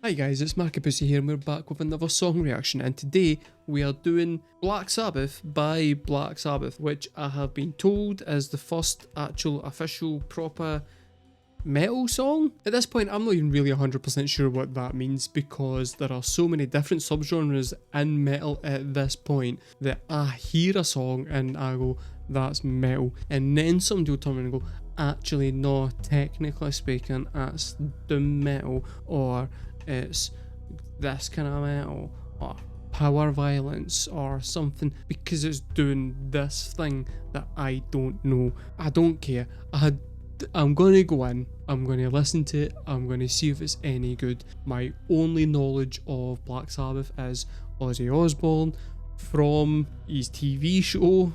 Hi guys, it's Markabusi here and we're back with another song reaction, and today we are doing Black Sabbath by Black Sabbath, which I have been told is the first actual official proper metal song. At this point I'm not even really 100% sure what that means, because there are so many different subgenres in metal at this point that I hear a song and I go, that's metal, and then somebody will turn around and go, actually no, technically speaking that's doom metal, or it's this kind of metal, or power violence or something, because it's doing this thing that I don't know. I don't care. I'm going to go in, I'm going to listen to it, I'm going to see if it's any good. My only knowledge of Black Sabbath is Ozzy Osbourne from his TV show,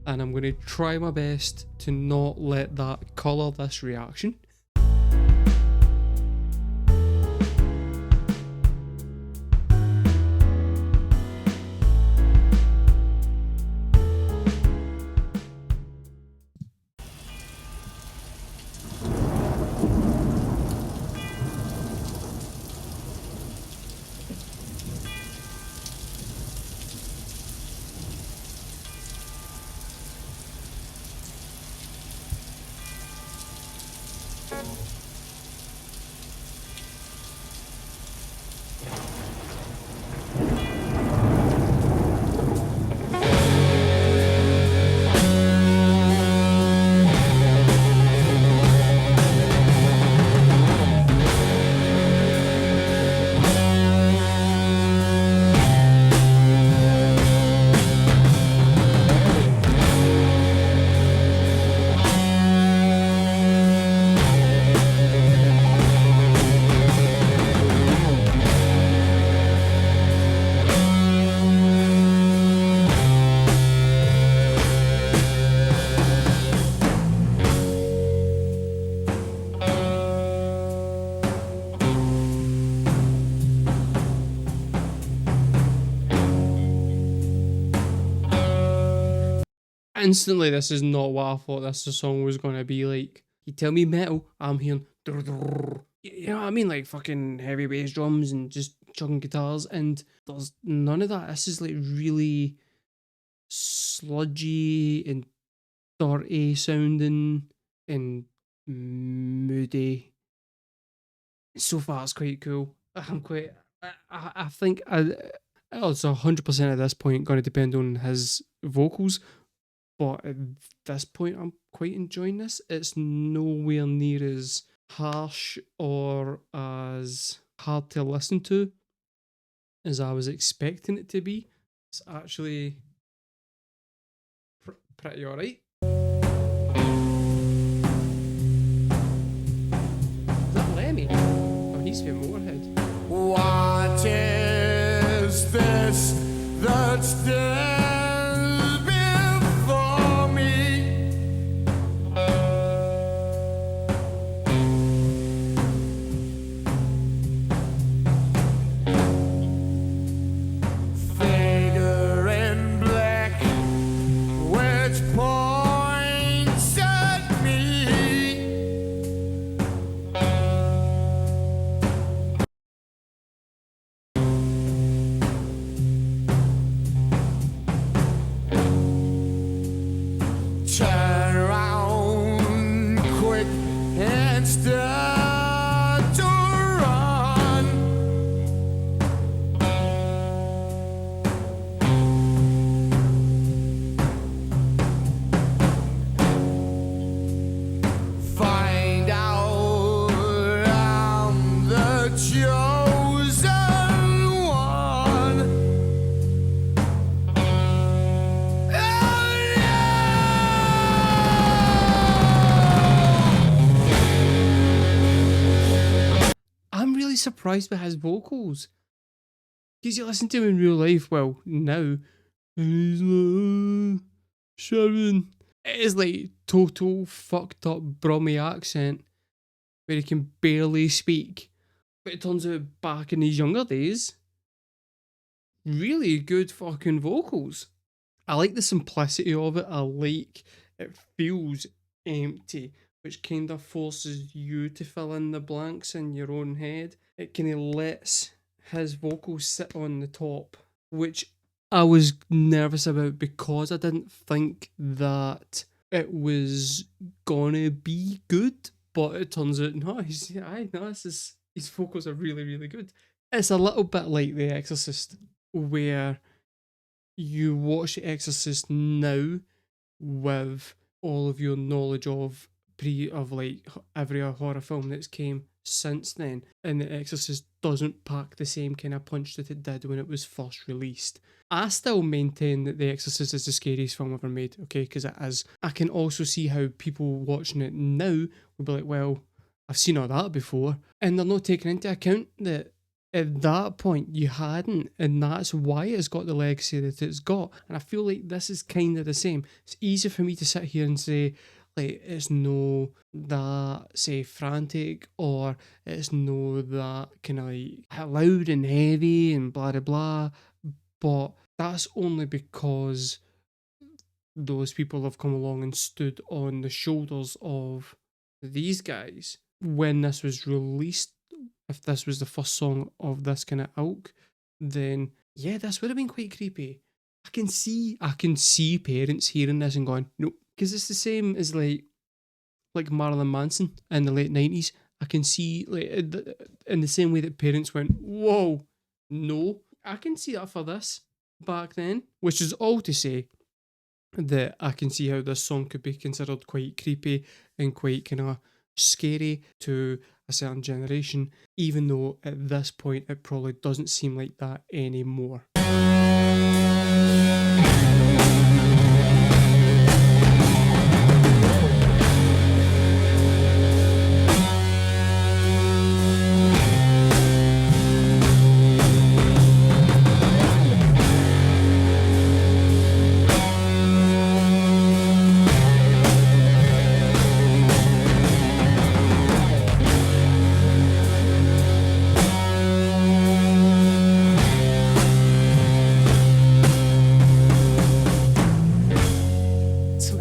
and I'm going to try my best to not let that colour this reaction. Instantly, this is not what I thought this song was going to be like. You tell me metal, I'm hearing durr, durr. You know what I mean? Like fucking heavy bass drums and just chugging guitars, and there's none of that. This is like really sludgy and dirty sounding and moody. So far it's quite cool. I'm quite, I think it's 100% at this point going to depend on his vocals. But at this point, I'm quite enjoying this. It's nowhere near as harsh or as hard to listen to as I was expecting it to be. It's actually pretty alright. Is that Lemmy? Oh, he's from Motorhead. What is this that's stands before me? Figure in black, which points at me. Turn around quick and start to run. Find out I'm the chosen one. I'm really surprised by his vocals. Because you listen to him in real life, well, now, and he's like, Sharon. It is like total fucked up Brummy accent where he can barely speak. But it turns out back in his younger days, really good fucking vocals. I like the simplicity of it. I like it feels empty. which kind of forces you to fill in the blanks in your own head. It kind of lets his vocals sit on the top, which I was nervous about because I didn't think that it was gonna be good, but it turns out no, his vocals are really, really good. It's a little bit like The Exorcist, where you watch The Exorcist now with all of your knowledge of like every horror film that's came since then, and The Exorcist doesn't pack the same kind of punch that it did when it was first released. I still maintain that The Exorcist is the scariest film ever made, okay, because it is. I can also see how people watching it now would be like, well, I've seen all that before, and they're not taking into account that at that point you hadn't, and that's why it's got the legacy that it's got. And I feel like this is kind of the same. It's easy for me to sit here and say, like, it's no that, say, frantic, or it's no that kind of like loud and heavy and blah blah blah, but that's only because those people have come along and stood on the shoulders of these guys when this was released. If this was the first song of this kind of ilk, then yeah, this would have been quite creepy. I can see parents hearing this and going, nope, because it's the same as like Marilyn Manson in the late 90s. I can see like in the same way that parents went, whoa, no, I can see that for this back then, which is all to say that I can see how this song could be considered quite creepy and quite kind of scary to a certain generation, even though at this point it probably doesn't seem like that anymore.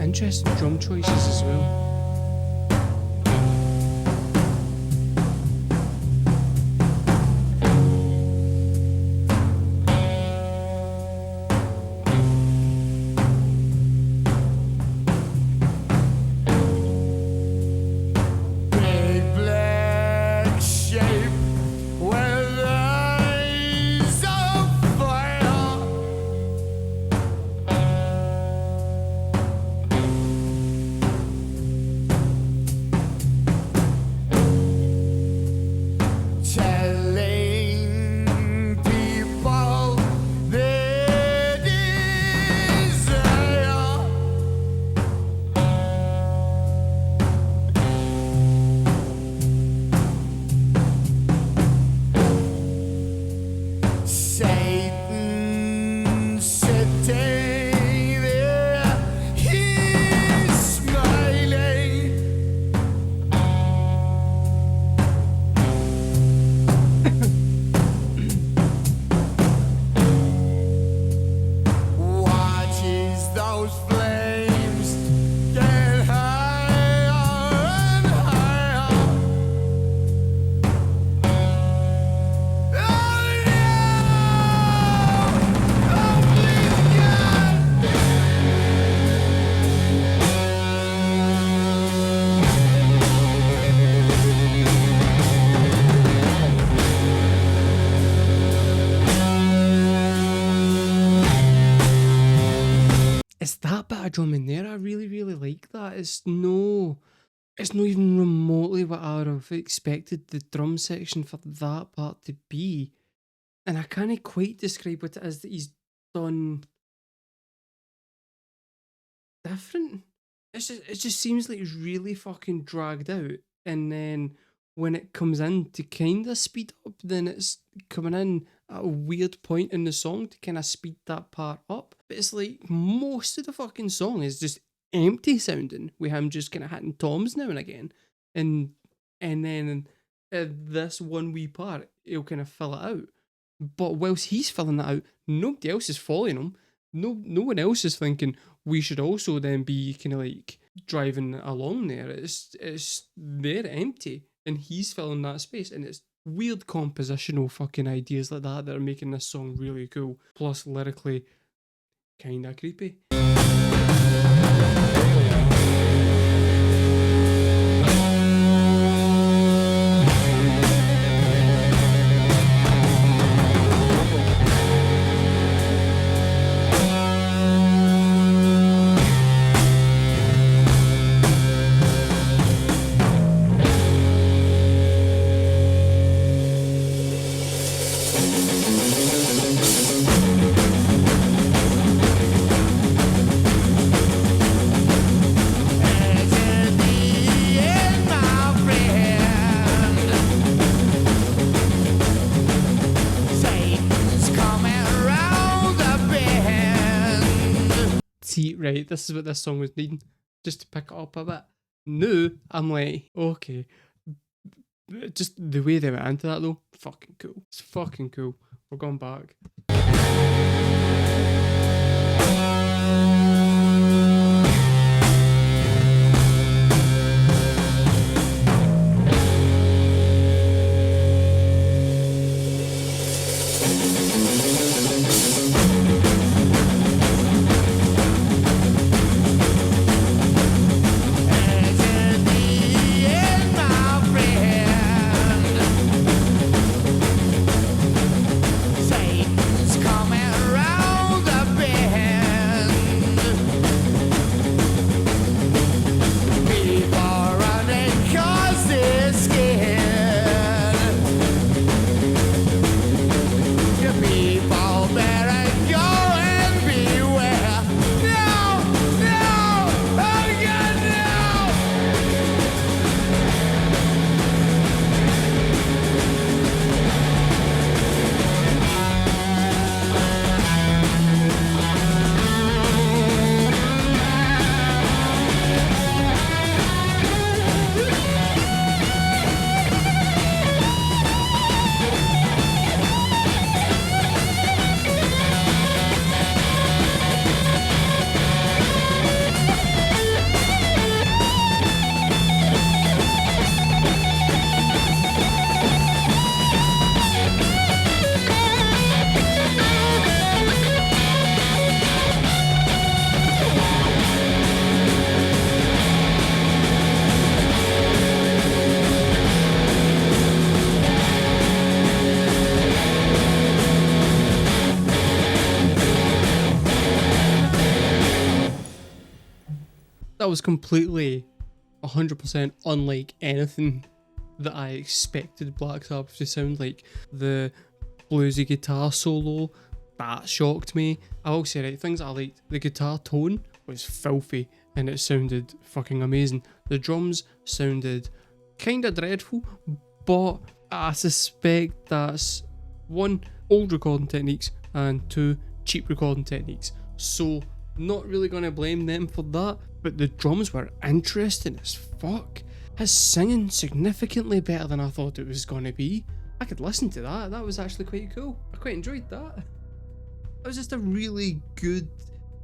Interesting drum choices as well. Big black shape with eyes of fire. Telling people their desire. Satan sitting there, he's smiling. Watches those flames get higher and higher. Oh no! Oh please God! It's that bit of drum in there. I really, really like that. It's not even remotely what I would have expected the drum section for that part to be. And I can't quite describe what it is that he's done different. It just seems like it's really fucking dragged out. And then when it comes in to kind of speed up, then it's coming in at a weird point in the song to kind of speed that part up. But it's like most of the fucking song is just empty sounding, with him just kind of hitting toms now and again. And then this one wee part, he'll kind of fill it out. But whilst he's filling that out, nobody else is following him. No one else is thinking we should also then be kind of like driving along there. It's there empty, and he's filling that space, and it's weird compositional fucking ideas like that are making this song really cool. Plus lyrically, kinda creepy. See, right, this is what this song was needing, just to pick it up a bit. Now, I'm like, okay. Just the way they went into that though, fucking cool. It's fucking cool. We're going back. That was completely 100% unlike anything that I expected Black Sabbath to sound like. The bluesy guitar solo, that shocked me. I will say, right, things I liked. The guitar tone was filthy and it sounded fucking amazing. The drums sounded kinda dreadful, but I suspect that's one, old recording techniques, and two, cheap recording techniques. So not really gonna blame them for that, but the drums were interesting as fuck. His singing significantly better than I thought it was gonna be. I could listen to that. That was actually quite cool. I quite enjoyed that. It was just a really good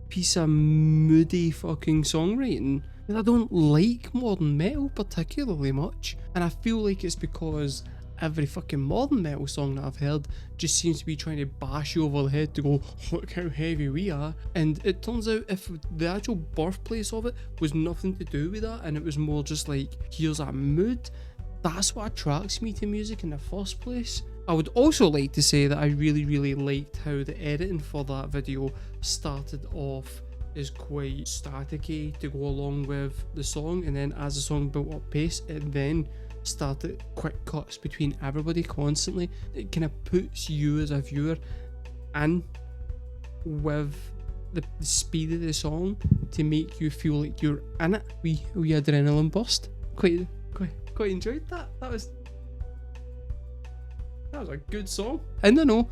piece of moody fucking songwriting. I don't like modern metal particularly much, and I feel like it's because every fucking modern metal song that I've heard just seems to be trying to bash you over the head to go, look how heavy we are. And it turns out if the actual birthplace of it was nothing to do with that, and it was more just like, here's a mood, that's what attracts me to music in the first place. I would also like to say that I really liked how the editing for that video started off is quite staticky to go along with the song, and then as the song built up pace, it then started quick cuts between everybody constantly. It kind of puts you as a viewer in with the speed of the song to make you feel like you're in it. We adrenaline burst. Quite enjoyed that. That was a good song. And I know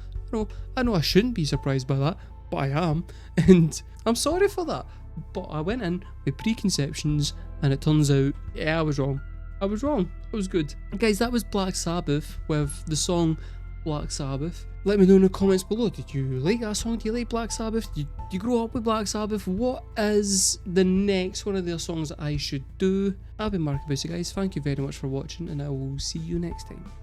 I shouldn't be surprised by that, but I am, and I'm sorry for that. But I went in with preconceptions, and it turns out, yeah, I was wrong. It was good. Guys, that was Black Sabbath with the song Black Sabbath. Let me know in the comments below, did you like that song? Do you like Black Sabbath? Did you grow up with Black Sabbath? What is the next one of their songs that I should do? I've been markabusi, guys. Thank you very much for watching, and I will see you next time.